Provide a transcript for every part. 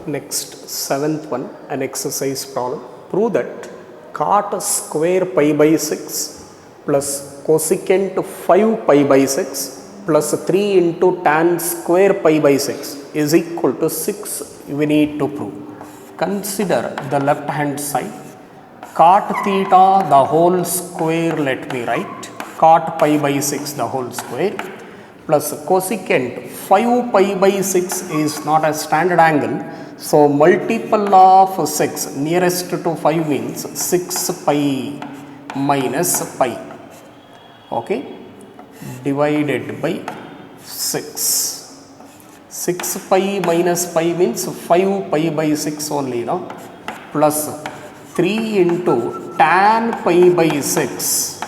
Next, seventh one, an exercise problem. Prove that cot square pi by 6 plus cosecant 5 pi by 6 plus 3 into tan square pi by 6 is equal to 6. We need to prove. Consider the left hand side. Cot theta the whole square, let me write. Cot pi by 6 the whole square plus cosecant 5 pi by 6 is not a standard angle. So, multiple of 6 nearest to 5 means 6 pi minus pi, okay, divided by 6. 6 pi minus pi means 5 pi by 6 only, no? Plus 3 into tan pi by 6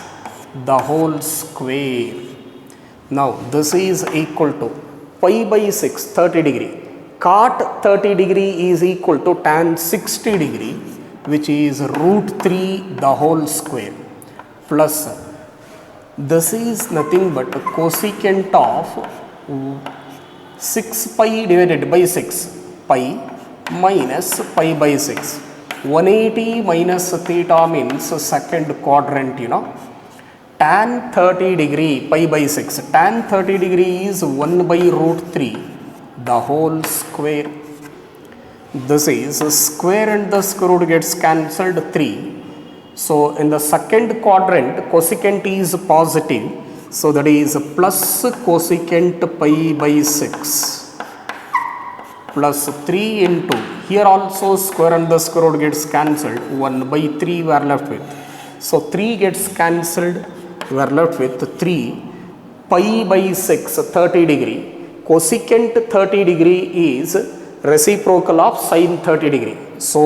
the whole square. Now, this is equal to pi by 6, 30 degree. Cot 30 degree is equal to tan 60 degree, which is root 3 the whole square, plus this is nothing but cosecant of 6 pi divided by 6, pi minus pi by 6. 180 minus theta means second quadrant, you know. Tan 30 degree pi by 6. Tan 30 degree is 1 by root 3 the whole square. This is square and the square root gets cancelled 3. So, in the second quadrant cosecant is positive. So, that is plus cosecant pi by 6 plus 3 into, here also square and the square root gets cancelled, 1 by 3 we are left with. So, 3 gets cancelled, we are left with 3 pi by 6 30 degree. Cosecant 30 degree is reciprocal of sin 30 degree. So,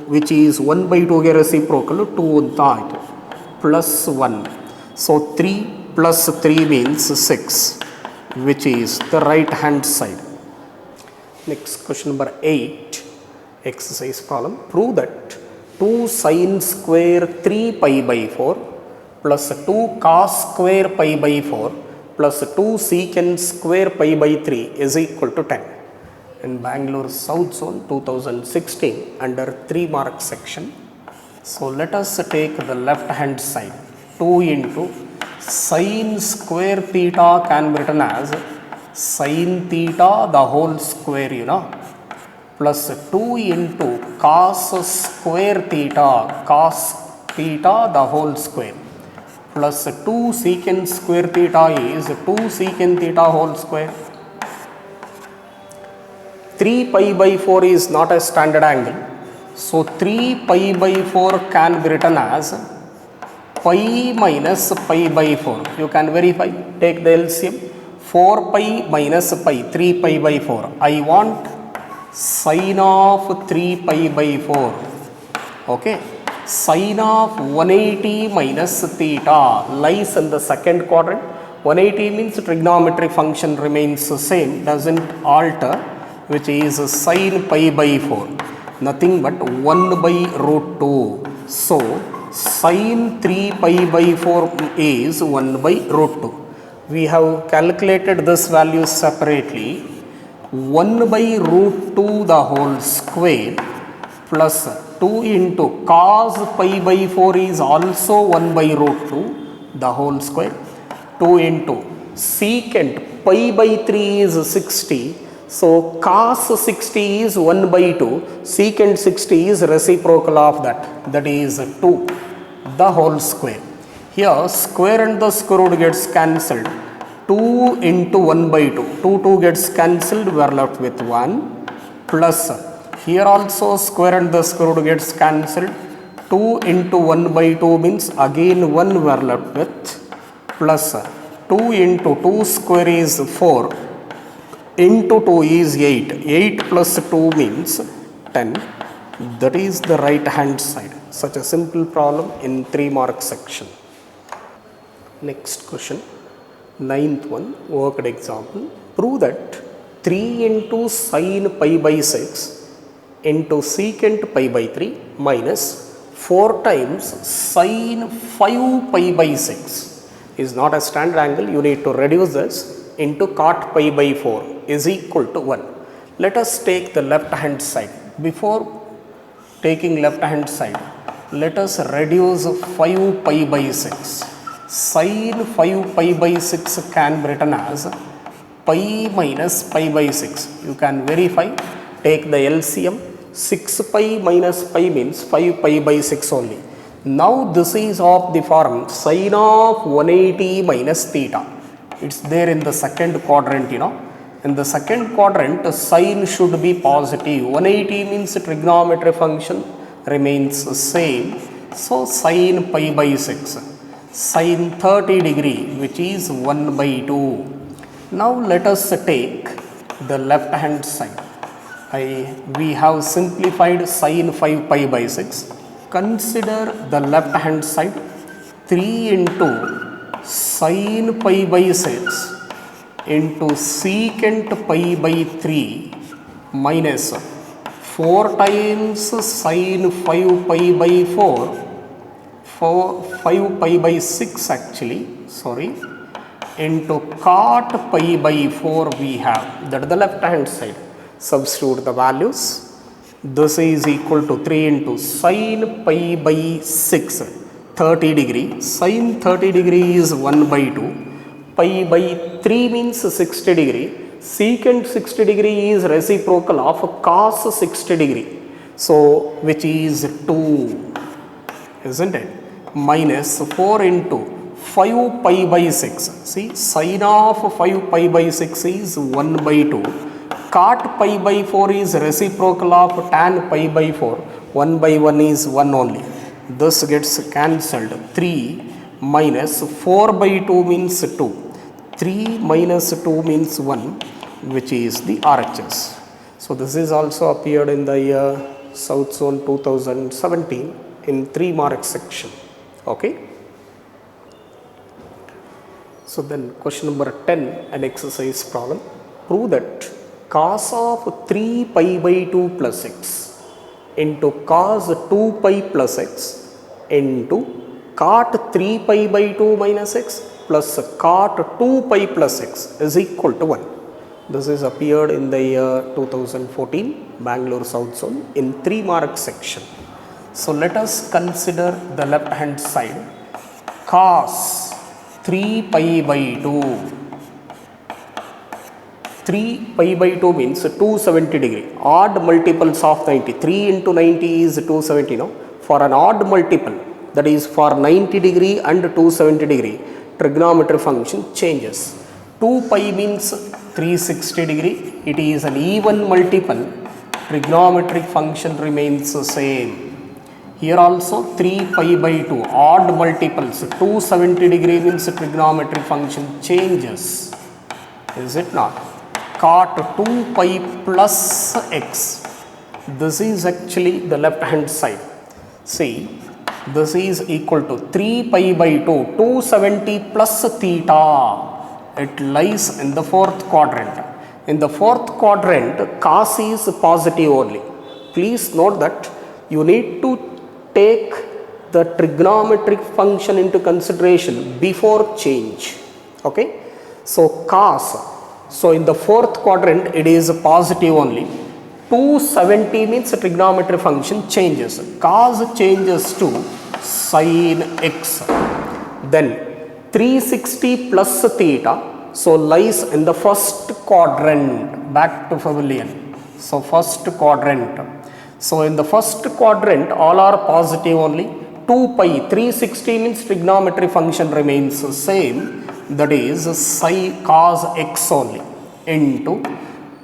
which is 1 by 2 ಗೆ reciprocal 2 ಅಂತ ಆಯಿತು, plus 1. So, 3 plus 3 means 6, which is the right hand side. Next, question number 8, exercise problem. Prove that 2 sin square 3 pi by 4 plus 2 cos square pi by 4 plus 2 secant square pi by 3 is equal to 10. In Bangalore South Zone 2016 under 3 mark section. So, let us take the left hand side. 2 into sin square theta can be written as sin theta the whole square, you know, plus 2 into cos square theta the whole square plus 2 secant square theta is 2 secant theta whole square. 3 pi by 4 is not a standard angle. So, 3 pi by 4 can be written as pi minus pi by 4. You can verify, take the LCM. 4 pi minus pi, 3 pi by 4. I want sin of 3 pi by 4. Okay. Sin of 180 minus theta lies in the second quadrant. 180 means trigonometric function remains the same, doesn't alter, which is sin pi by 4. Nothing but 1 by root 2. So, sin 3 pi by 4 is 1 by root 2. We have calculated this value separately. 1 by root 2 the whole square plus 2 into cos pi by 4 is also 1 by root 2 the whole square. 2 into secant pi by 3 is 60. So, cos 60 is 1 by 2. Secant 60 is reciprocal of that. That is 2 the whole square. Here square and the square root gets cancelled. 2 into 1 by 2. 2 gets cancelled. We are left with 1 plus. Here also square and the square root gets cancelled. 2 into 1 by 2 means again 1 we are left with, plus 2 into 2 square is 4 into 2 is 8. 8 plus 2 means 10. That is the right hand side. Such a simple problem in 3 mark section. Next question, 9th one, worked example. Prove that 3 into sin pi by 6 into secant pi by 3 minus 4 times sin 5 pi by 6 is not a standard angle. You need to reduce this into cot pi by 4 is equal to 1. Let us take the left hand side. Before taking left hand side, let us reduce 5 pi by 6. Sin 5 pi by 6 can be written as pi minus pi by 6. You can verify, take the LCM. 6 pi minus pi means 5 pi by 6 only. Now this is of the form sin of 180 minus theta. It's there in the second quadrant, you know. In the second quadrant, sin should be positive. 180 means trigonometry function remains same. So sin pi by 6. Sin 30 degree, which is 1 by 2. Now let us take the left hand side. We have simplified sin 5 pi by 6. Consider the left hand side. 3 into sin pi by 6 into secant pi by 3 minus 4 times sin 5 pi by 5 pi by 6 actually, sorry, into cot pi by 4 we have. That is the left hand side. Substitute the values. This is equal to 3 into sin pi by 6, 30 degree. Sin 30 degree is 1 by 2. Pi by 3 means 60 degree. Secant 60 degree is reciprocal of cos 60 degree. So, which is 2, isn't it? Minus 4 into 5 pi by 6. See, sin of 5 pi by 6 is 1 by 2. Cot pi by 4 is reciprocal of tan pi by 4. 1 by 1 is 1 only. This gets cancelled. 3 minus 4 by 2 means 2. 3 minus 2 means 1, which is the RHS. So this is also appeared in the South Zone 2017 in 3 mark section. Okay. So then question number 10, an exercise problem. Prove that cos of 3 pi by 2 plus x into cos 2 pi plus x into cot 3 pi by 2 minus x plus cot 2 pi plus x is equal to 1. This is appeared in the year 2014 Bangalore South Zone in 3 mark section. So let us consider the left hand side. Cos 3 pi by 2. 3 pi by 2 means 270 degree. Odd multiples of 90. 3 into 90 is 270. No? For an odd multiple, that is for 90 degree and 270 degree, trigonometry function changes. 2 pi means 360 degree. It is an even multiple. Trigonometric function remains the same. Here also 3 pi by 2, odd multiples. 270 degree means trigonometric function changes. Is it not? Cot 2 pi plus x. This is actually the left hand side. See, this is equal to 3 pi by 2, 270 plus theta. It lies in the fourth quadrant. In the fourth quadrant, cos is positive only. Please note that you need to take the trigonometric function into consideration before change. Okay. So cos. So in the fourth quadrant, it is positive only. 270 means trigonometry function changes. Cos changes to sin x. Then 360 plus theta. So lies in the first quadrant. Back to pavilion. So first quadrant. So in the first quadrant, all are positive only. 2 pi, 360 means trigonometry function remains the same. That is psi cos x only into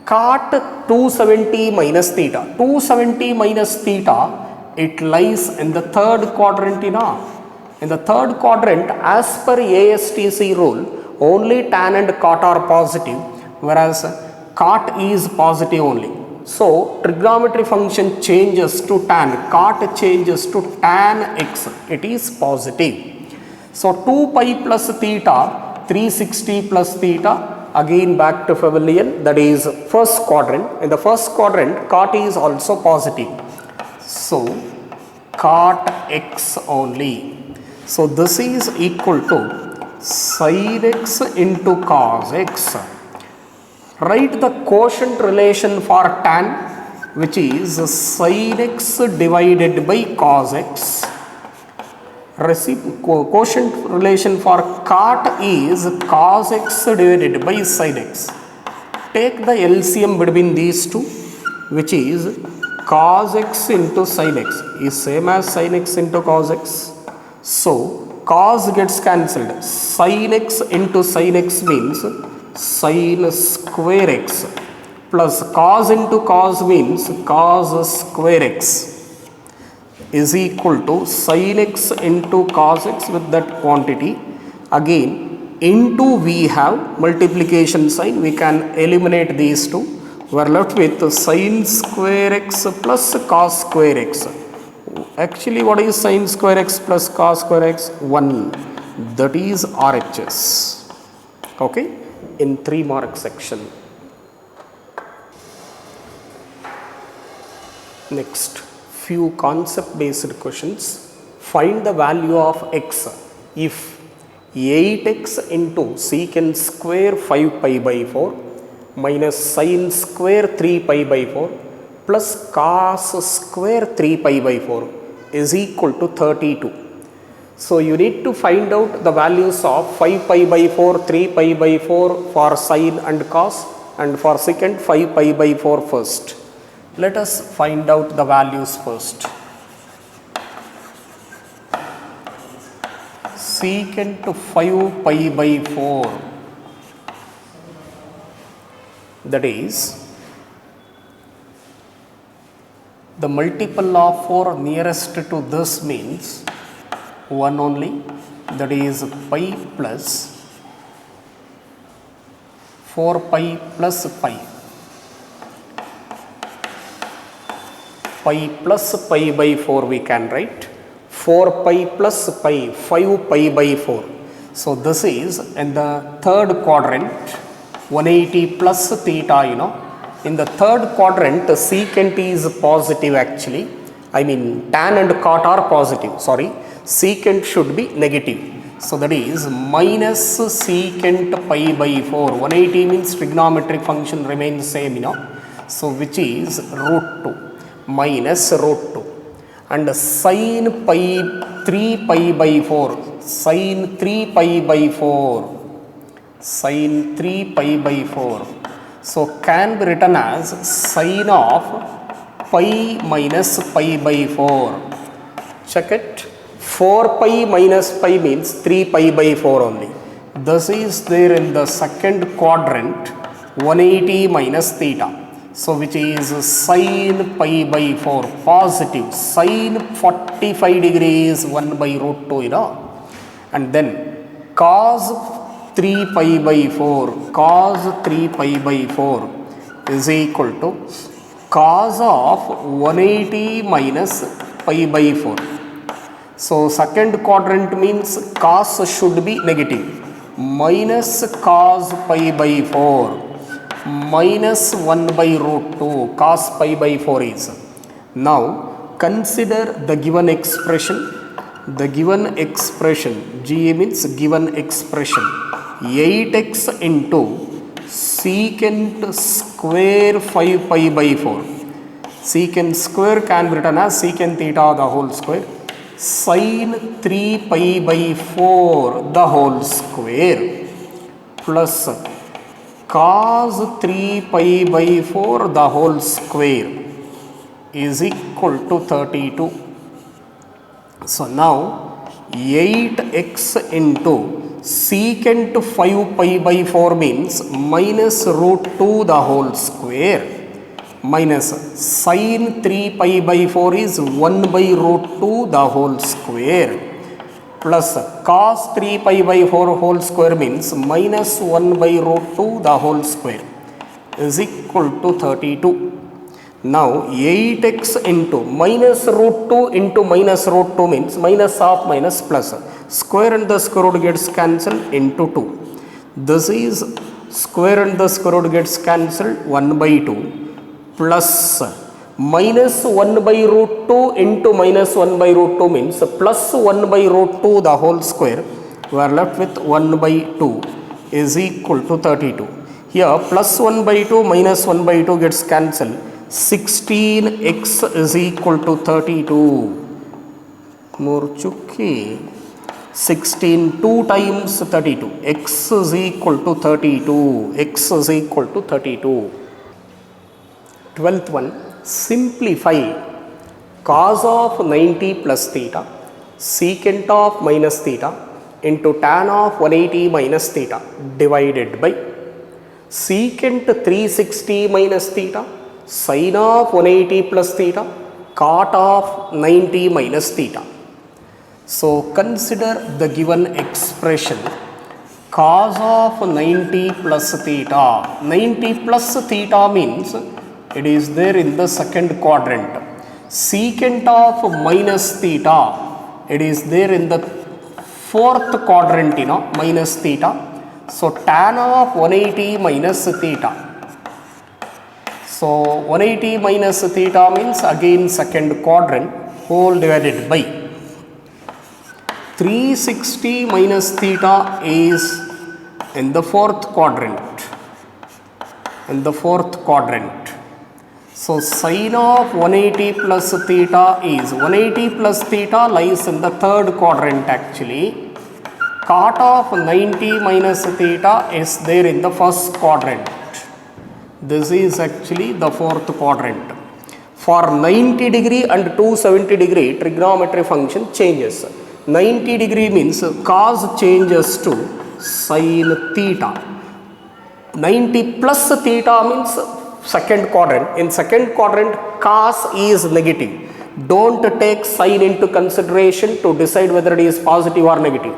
cot 270 minus theta. 270 minus theta, it lies in the third quadrant. In the third quadrant, as per Astc rule, only tan and cot are positive, whereas cot is positive only. So trigonometry function changes to tan, cot changes to tan x, it is positive. So 2 pi plus theta, 360 plus theta, again back to pavilion, that is first quadrant. In the first quadrant, cot is also positive. So cot x only. So this is equal to sin x into cos x. Write the quotient relation for tan, which is sin x divided by cos x. Quotient relation for cot is cos x divided by sin x. Take the LCM between these two, which is cos x into sin x is same as sin x into cos x. So cos gets cancelled. Sin x into sin x means sin square x, plus cos into cos means cos square x, is equal to sin x into cos x with that quantity. Again into we have multiplication sign, we can eliminate these two. We are left with sin square x plus cos square x. Actually what is sin square x plus cos square x? 1. That is RHS. Okay, in 3 mark section. Next, few concept based questions. Find the value of x if 8x into secant square 5 pi by 4 minus sin square 3 pi by 4 plus cos square 3 pi by 4 is equal to 32. So you need to find out the values of 5 pi by 4, 3 pi by 4 for sin and cos, and for secant 5 pi by 4 first. Let us find out the values first. Secant 5 pi by 4, that is the multiple of 4 nearest to this means 1 only, that is pi plus 4 pi plus pi. Pi plus pi by 4 we can write. 4 pi plus pi, 5 pi by 4. So this is in the third quadrant, 180 plus theta, you know. In the third quadrant, secant is positive actually. I mean tan and cot are positive, sorry. Secant should be negative. So that is minus secant pi by 4. 180 means trigonometric function remains same, you know. So which is root 2 minus root 2. And sin pi 3 pi by 4. Sin 3 pi by 4. Sin 3 pi by 4. So can be written as sin of pi minus pi by 4. Check it. 4 pi minus pi means 3 pi by 4 only. This is there in the second quadrant, 180 minus theta. So which is sin pi by 4 positive. Sin 45 degrees 1 by root 2, you know. And then cos 3 pi by 4, cos 3 pi by 4 is equal to cos of 180 minus pi by 4. So second quadrant means cos should be negative. Minus cos pi by 4 minus 1 by root 2 cos pi by 4 is. Now consider the given expression. The given expression, GA means given expression, 8x into secant square 5 pi by 4. Secant square can be written as secant theta the whole square, sin 3 pi by 4 the whole square, plus cos 3 pi by 4 the whole square is equal to 32. So now 8x into secant 5 pi by 4 means minus root 2 the whole square minus sin 3 pi by 4 is 1 by root 2 the whole square plus cos 3 pi by 4 whole square means minus 1 by root 2 the whole square is equal to 32. Now 8x into minus root 2 into minus root 2 means minus of minus plus. Square and the square root gets cancelled into 2. This is square and the square root gets cancelled 1 by 2 plus minus 1 by root 2 into minus 1 by root 2 means plus 1 by root 2 the whole square. We are left with 1 by 2 is equal to 32. Here plus 1 by 2 minus 1 by 2 gets cancelled. 16x is equal to 32. More chukki. 16 2 times 32. X is equal to 32. X is equal to 32. 12th one. Simplify cos of 90 plus theta secant of minus theta into tan of 180 minus theta divided by secant 360 minus theta sin of 180 plus theta cot of 90 minus theta. So consider the given expression cos of 90 plus theta. 90 plus theta means it is there in the second quadrant. Secant of minus theta, it is there in the fourth quadrant, minus theta. So tan of 180 minus theta. So 180 minus theta means again second quadrant, whole divided by 360 minus theta is in the fourth quadrant. So sin of 180 plus theta is 180 plus theta lies in the third quadrant actually. Cot of 90 minus theta is there in the first quadrant. This is actually the fourth quadrant. For 90 degree and 270 degree trigonometry function changes. 90 degree means cos changes to sin theta. 90 plus theta means second quadrant. In second quadrant, cos is negative. Don't take sin into consideration to decide whether it is positive or negative.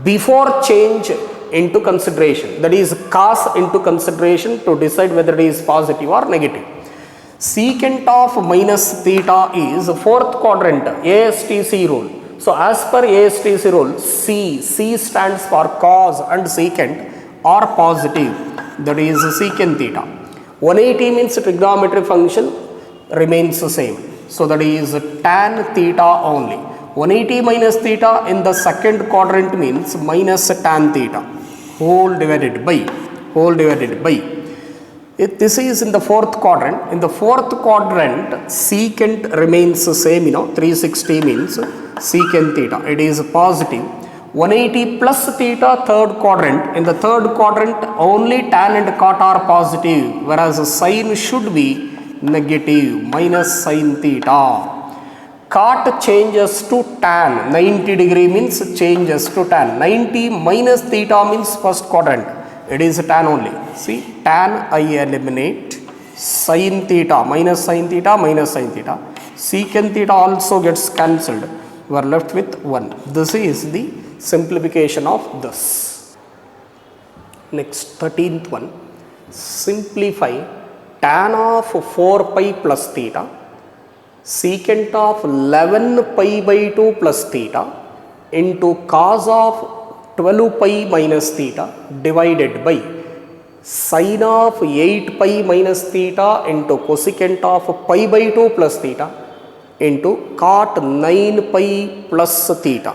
Before change into consideration, that is cos into consideration to decide whether it is positive or negative. Secant of minus theta is fourth quadrant, Astc rule. So as per Astc rule, C stands for cos and secant are positive, that is secant theta. 180 means trigonometry function remains the same. So that is tan theta only. 180 minus theta in the second quadrant means minus tan theta. Whole divided by. This is in the fourth quadrant. In the fourth quadrant, secant remains the same, 360 means secant theta. It is positive. 180 plus theta, third quadrant. In the third quadrant, only tan and cot are positive, whereas sin should be negative, minus sin theta. Cot changes to tan. 90 degree means changes to tan. 90 minus theta means first quadrant. It is tan only. See, tan I eliminate. Sin theta, minus sin theta, minus sin theta. Secant theta also gets cancelled. We are left with 1. This is the simplification of this. Next, 13th one. Simplify tan of 4 pi plus theta secant of 11 pi by 2 plus theta into cos of 12 pi minus theta divided by sin of 8 pi minus theta into cosecant of pi by 2 plus theta into cot 9 pi plus theta.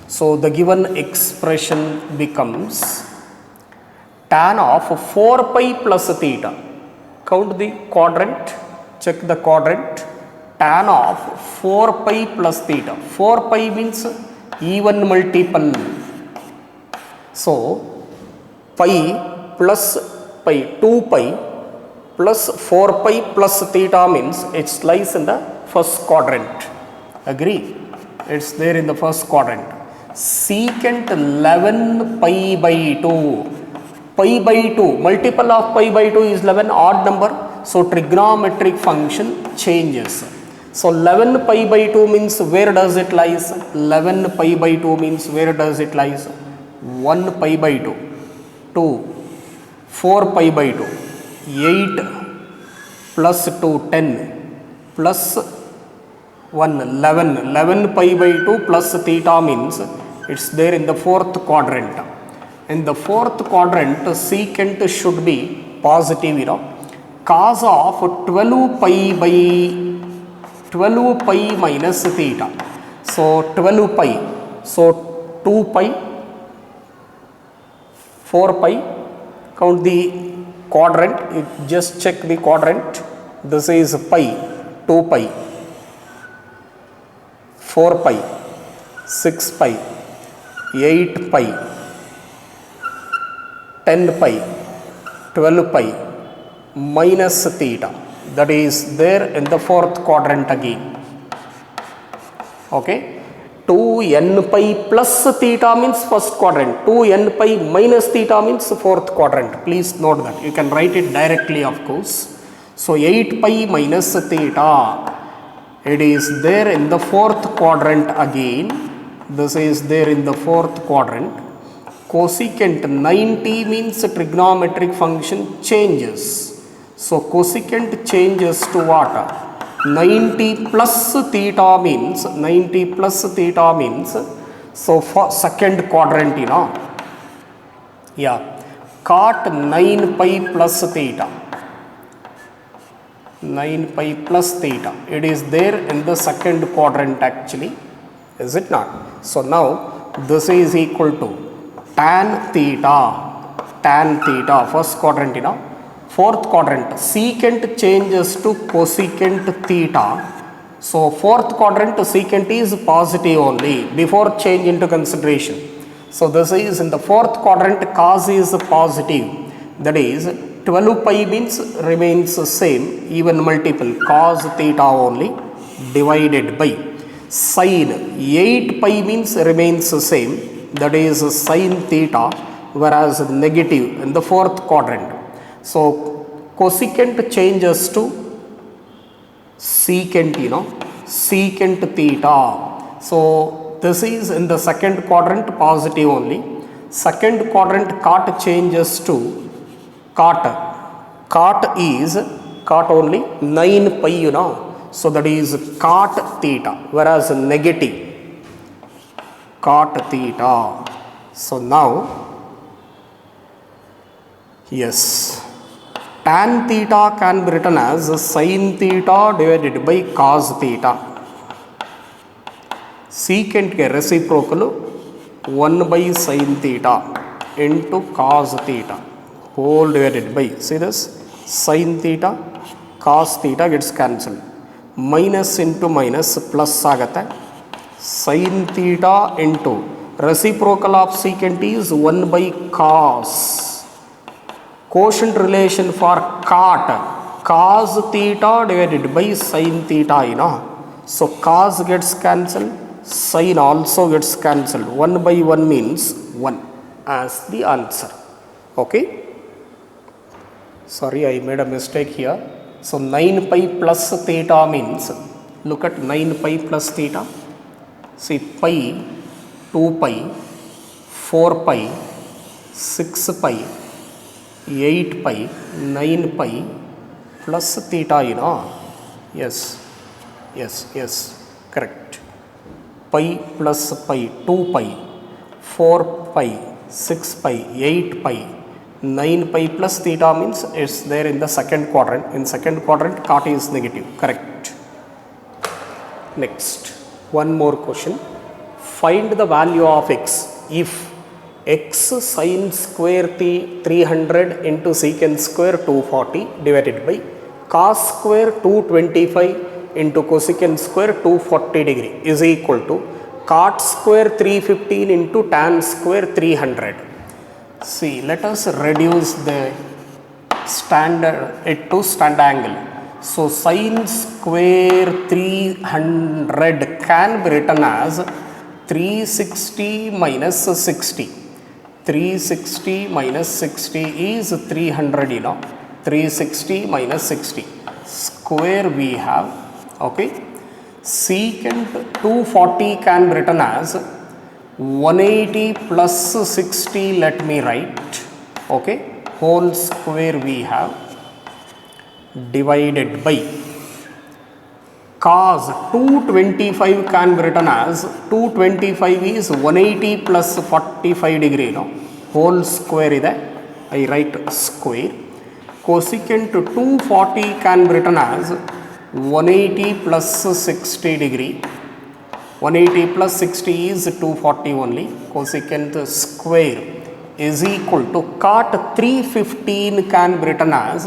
So the given expression becomes tan of 4 pi plus theta. Count the quadrant. Check the quadrant. Tan of 4 pi plus theta. 4 pi means even multiple. So pi plus pi, 2 pi plus 4 pi plus theta means it lies in the first quadrant. Agree? It's there in the first quadrant. Secant 11 pi by 2. Pi by 2, multiple of pi by 2 is 11, odd number. So trigonometric function changes. So 11 pi by 2 means where does it lies? 11 pi by 2 means where does it lies? 1 pi by 2, 2, 4 pi by 2, 8 plus 2, 10 plus 1, 11. 11 pi by 2 plus theta means it's there in the fourth quadrant. In the fourth quadrant, secant should be positive, cos of 12 pi minus theta. So 12 pi. So 2 pi, 4 pi, count the quadrant, you just check the quadrant, this is pi, 2 pi, 4 pi, 6 pi, 8 pi, 10 pi, 12 pi, minus theta, that is there in the fourth quadrant again. Okay, 2n pi plus theta means first quadrant, 2n pi minus theta means fourth quadrant. Please note that, you can write it directly of course. So 8 pi minus theta, it is there in the fourth quadrant again, this is there in the fourth quadrant. Cosecant 90 means trigonometric function changes. So cosecant changes to what? 90 plus theta means, 90 plus theta means, so for second quadrant, you know, yeah, cot 9 pi plus theta, 9 pi plus theta, it is there in the second quadrant actually, is it not? So now this is equal to tan theta, first quadrant, you know. Fourth quadrant, secant changes to cosecant theta. So fourth quadrant, secant is positive only before change into consideration. So this is in the fourth quadrant, cos is positive, that is 12 pi means remains same, even multiple, cos theta only, divided by sin 8 pi means remains same, that is sin theta, whereas negative in the fourth quadrant. So cosecant changes to secant, you know, secant theta. So this is in the second quadrant positive only. Second quadrant cot changes to cot. Cot is cot only 9 pi, you know. So that is cot theta, whereas negative cot theta. So now, yes, tan theta can be written as sin theta divided by cos theta. Secant ke reciprocal 1 by sin theta into cos theta whole divided by, see this, sin theta, cos theta gets cancelled, minus into minus plus agate, sin theta into reciprocal of secant is 1 by cos. Quotient relation for cot, cos theta divided by sin theta, you know. So cos gets cancelled, sin also gets cancelled, 1 by 1 means 1 as the answer. Okay, sorry, I made a mistake here. So 9 pi plus theta means, look at 9 pi plus theta, see pi, 2 pi, 4 pi, 6 pi, 8 pi, 9 pi plus theta, you know. Yes, yes, yes, correct. Pi plus pi, 2 pi, 4 pi, 6 pi, 8 pi, 9 pi plus theta means it's there in the second quadrant. In second quadrant, cot is negative, correct. Next, one more question. Find the value of x if x sin square 300 into secant square 240 divided by cos square 225 into cosecant square 240 degree is equal to cot square 315 into tan square 300. See, let us reduce the standard to standard angle. So sin square 300 can be written as 360 minus 60. 360 minus 60 is 300, you know, 360 minus 60, square we have, okay. Secant 240 can be written as 180 plus 60, let me write, okay, whole square we have, divided by cos 225 can be written as 225 is 180 plus 45 degree, no, whole square ide, I write square. Cosecant 240 can be written as 180 plus 60 degree, 180 plus 60 is 240 only, cosecant square is equal to cot 315 can be written as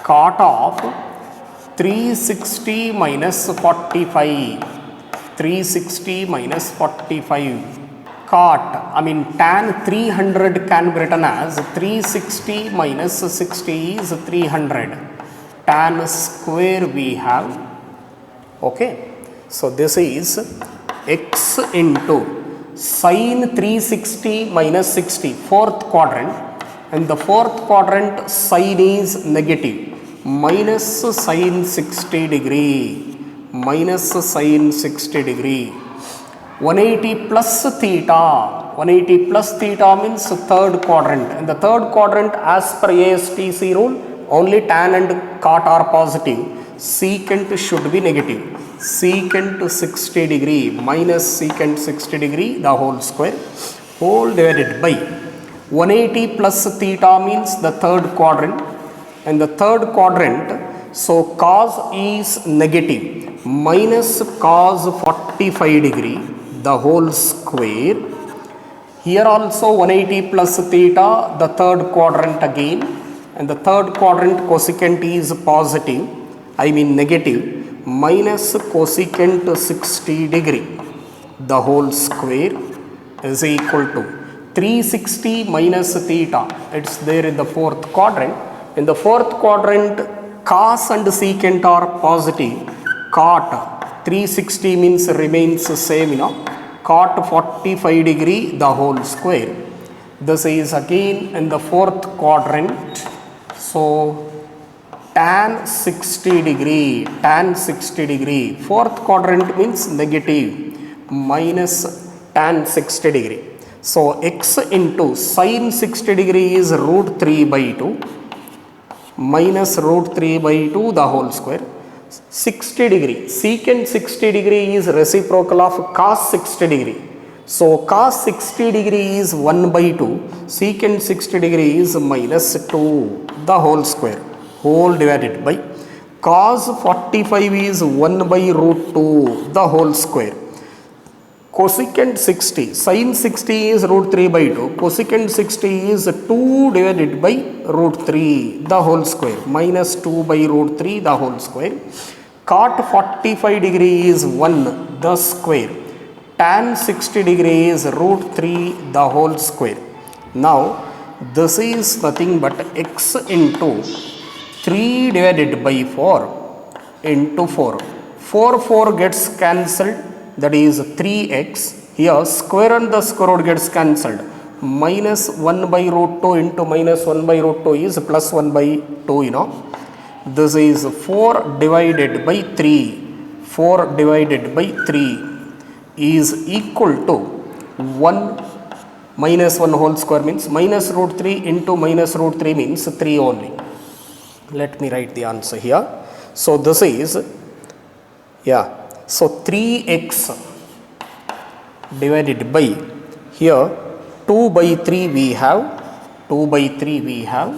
cot of 360 minus 45. 360 minus 45. Cot, tan 300 can be written as 360 minus 60 is 300. Tan square we have. Okay. So this is x into sin 360 minus 60, fourth quadrant, and the fourth quadrant sin is negative, minus sin 60 degree, minus sin 60 degree. 180 plus theta, 180 plus theta means third quadrant, and the third quadrant as per Astc rule only tan and cot are positive, secant should be negative. Secant 60 degree minus secant 60 degree the whole square, whole divided by 180 plus theta means the third quadrant, and the third quadrant, so cos is negative, minus cos 45 degree the whole square. Here also 180 plus theta, the third quadrant again, and the third quadrant cosecant is positive, negative, minus cosecant 60 degree the whole square is equal to 360 minus theta, it's there in the fourth quadrant. In the fourth quadrant cos and secant are positive, cot 360 means remains same, cot 45 degree the whole square. This is again in the fourth quadrant, so tan 60 degree, tan 60 degree, fourth quadrant means negative, minus tan 60 degree. So x into sin 60 degree is root 3 by 2, minus root 3 by 2 the whole square. 60 degree, secant 60 degree is reciprocal of cos 60 degree. So cos 60 degree is 1 by 2, secant 60 degree is minus 2 the whole square, whole divided by cos 45 is 1 by root 2 the whole square. Cosecant 60, sin 60 is root 3 by 2, cosecant 60 is 2 divided by root 3 the whole square, minus 2 by root 3 the whole square. Cot 45 degree is 1 the square, tan 60 degree is root 3 the whole square. Now this is nothing but x into 3 divided by 4 into 4. 4 gets cancelled, that is 3x. Here square and the square root gets cancelled. Minus 1 by root 2 into minus 1 by root 2 is plus 1 by 2, This is 4 divided by 3. 4 divided by 3 is equal to 1 minus 1 whole square means minus root 3 into minus root 3 means 3 only. Let me write the answer here. So this is, so 3x divided by, here 2 by 3 we have, 2 by 3 we have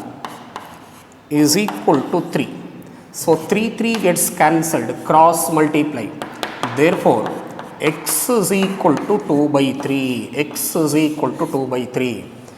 is equal to 3. So 3 gets cancelled, cross multiply. Therefore x is equal to 2 by 3, x is equal to 2 by 3.